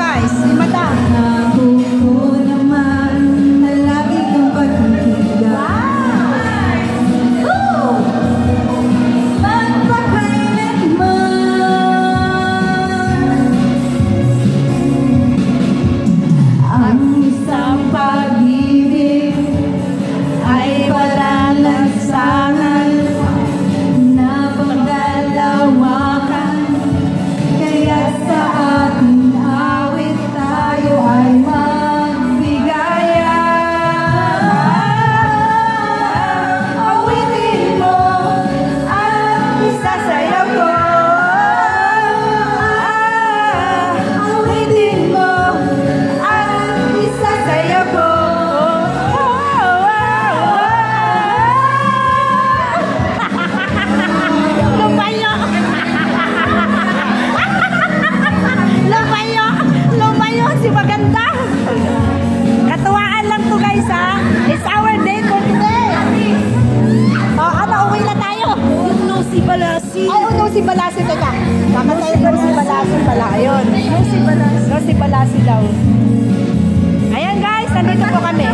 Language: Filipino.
guys, si Madam. Si maganda. Katuwaan lang to guys ha. It's our day for today. Ano, uwi na tayo. Yung Nosy Balasi. Oh, Nosy Balasi. Teka. Baka tayo Nosy Balasi pala. Ayun. Nosy Balasi. Nosy Balasi daw. Ayan guys, nandito po kami.